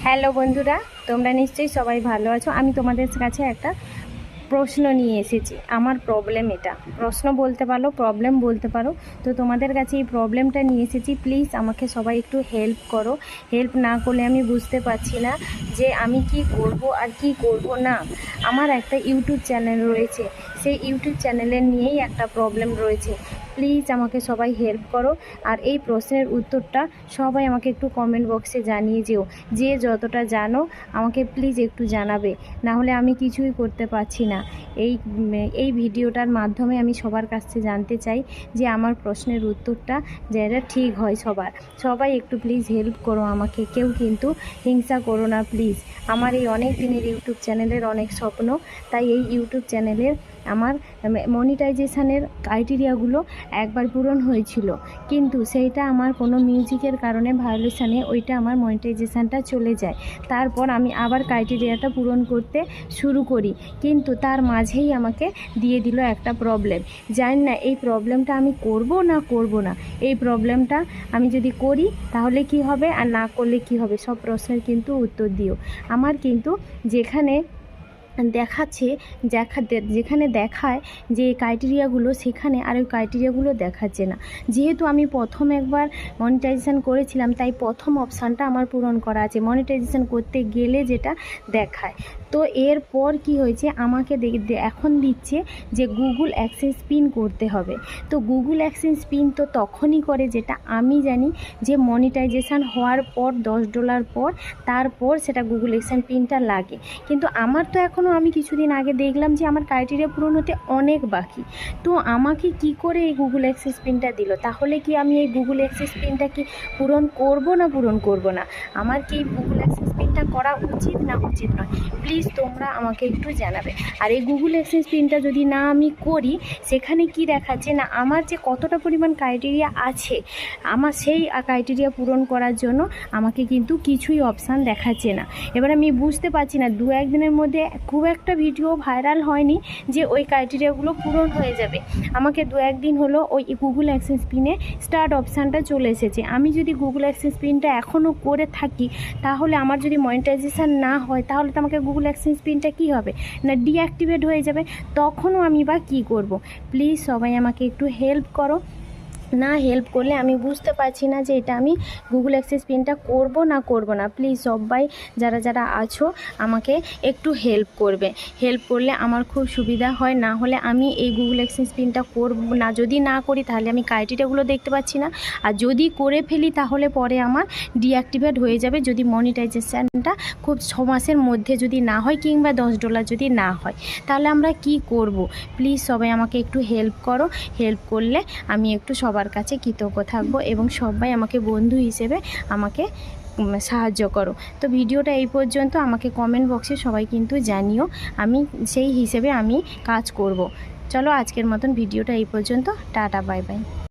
Hello বন্ধুরা, তোমরা নিশ্চয়ই সবাই ভালো আছো। আমি তোমাদের কাছে একটা প্রশ্ন নিয়ে এসেছি। আমার প্রবলেম এটা, প্রশ্ন বলতে পারো, প্রবলেম বলতে পারো। তো তোমাদের কাছে এই প্রবলেমটা নিয়ে এসেছি। প্লিজ আমাকে সবাই একটু হেল্প করো। হেল্প না করলে আমি বুঝতে পারছি না যে আমি কি করব আর কি করব না। আমার একটা ইউটিউব চ্যানেল রয়েছে, সেই ইউটিউব চ্যানেলের নিয়েই একটা প্রবলেম রয়েছে। প্লিজ আমাকে সবাই হেল্প করো। আর এই প্রশ্নের উত্তরটা সবাই আমাকে একটু কমেন্ট বক্সে জানিয়ে যেও। যে যতটা জানো আমাকে প্লিজ একটু জানাবে, না হলে আমি কিছুই করতে পারছি না। এই ভিডিওটার মাধ্যমে আমি সবার কাছ থেকে জানতে চাই যে আমার প্রশ্নের উত্তরটা যেটা ঠিক হয়। সবাই একটু প্লিজ হেল্প করো আমাকে। কেউ কিন্তু হিংসা করো না প্লিজ। আমার এই অনেক দিনের ইউটিউব চ্যানেলের অনেক স্বপ্ন, তাই এই ইউটিউব চ্যানেলের আমার মনিটাইজেশানের ক্রাইটেরিয়াগুলো একবার পূরণ হয়েছিল, কিন্তু সেইটা আমার কোনো মিউজিকের কারণে ভায়োলেশানে ওইটা আমার মনিটাইজেশানটা চলে যায়। তারপর আমি আবার ক্রাইটেরিয়াটা পূরণ করতে শুরু করি, কিন্তু তার মাঝেই আমাকে দিয়ে দিল একটা প্রবলেম। জানি না এই প্রবলেমটা আমি করব না করব না। এই প্রবলেমটা আমি যদি করি তাহলে কি হবে, আর না করলে কি হবে, সব প্রশ্নের কিন্তু উত্তর দিও। আমার কিন্তু যেখানে যেখানে দেখায় যে ক্রাইটেরিয়াগুলো, সেখানে আর ওই ক্রাইটেরিয়াগুলো দেখাচ্ছে না। যেহেতু আমি প্রথম একবার মনিটাইজেশান করেছিলাম, তাই প্রথম অপশানটা আমার পূরণ করা আছে। মনিটাইজেশান করতে গেলে যেটা দেখায়, তো এরপর কি হয়েছে, আমাকে এখন দিচ্ছে যে গুগল অ্যাডসেন্স পিন করতে হবে। তো গুগল অ্যাডসেন্স পিন তো তখনই করে যেটা আমি জানি যে মনিটাইজেশান হওয়ার পর $10 পর, তারপর সেটা গুগল অ্যাডসেন্স পিনটা লাগে। কিন্তু আমার তো এখনও, আমি কিছুদিন আগে দেখলাম যে আমার ক্রাইটেরিয়া পূরণ হতে অনেক বাকি। তো আমাকে কি করে এই গুগল অ্যাক্সেস পিনটা দিল? তাহলে কি আমি এই গুগল অ্যাক্সেস পিনটা কি পূরণ করব না পূরণ করব না? আমার কি এই গুগল অ্যাক্সেস পিনটা করা উচিত না উচিত নয়? প্লিজ তোমরা আমাকে একটু জানাবে। আর এই গুগল অ্যাক্সেস পিনটা যদি না আমি করি, সেখানে কি দেখাচ্ছে না আমার যে কতটা পরিমাণ ক্রাইটেরিয়া আছে, আমার সেই ক্রাইটেরিয়া পূরণ করার জন্য আমাকে কিন্তু কিছুই অপশান দেখাচ্ছে না। এবার আমি বুঝতে পারছি না, 2-1 দিনের মধ্যে খুব একটা ভিডিও ভাইরাল হয়নি যে ওই ক্রাইটেরিয়াগুলো পূরণ হয়ে যাবে। আমাকে 2-1 দিন হলো ওই গুগল অ্যাডসেন্স পিনে স্টার্ট অপশানটা চলে এসেছে। আমি যদি গুগল অ্যাডসেন্স পিনটা এখনও করে থাকি, তাহলে আমার যদি মনিটাইজেশান না হয়, তাহলে তো আমাকে গুগল অ্যাডসেন্স পিনটা কী হবে না, ডিঅ্যাক্টিভেট হয়ে যাবে। তখনও আমি বা কী করব? প্লিজ সবাই আমাকে একটু হেল্প করো। না হেল্প করলে আমি বুঝতে পারছি না যে এটা আমি গুগল অ্যাক্সেস পিনটা করব না করব না। প্লিজ সবাই যারা আছো আমাকে একটু হেল্প করবে। হেল্প করলে আমার খুব সুবিধা হয়, না হলে আমি এই গুগল অ্যাক্সেস পিনটা করব না। যদি না করি তাহলে আমি ক্রাইটেরিয়াগুলো দেখতে পাচ্ছি না, আর যদি করে ফেলি তাহলে পরে আমার ডিঅ্যাক্টিভেট হয়ে যাবে, যদি মনিটাইজেশানটা খুব 6 মাসের মধ্যে যদি না হয়, কিংবা $10 যদি না হয়, তাহলে আমরা কি করব? প্লিজ সবাই আমাকে একটু হেল্প করো। হেল্প করলে আমি একটু সবার কাছে কৃতজ্ঞ থাকবো, এবং সবাই আমাকে বন্ধু হিসেবে আমাকে সাহায্য করো। তো ভিডিওটা এই পর্যন্ত। আমাকে কমেন্ট বক্সে সবাই কিন্তু জানিও, আমি সেই হিসেবে আমি কাজ করব। চলো আজকের মতন ভিডিওটা এই পর্যন্ত। Tata, bye bye.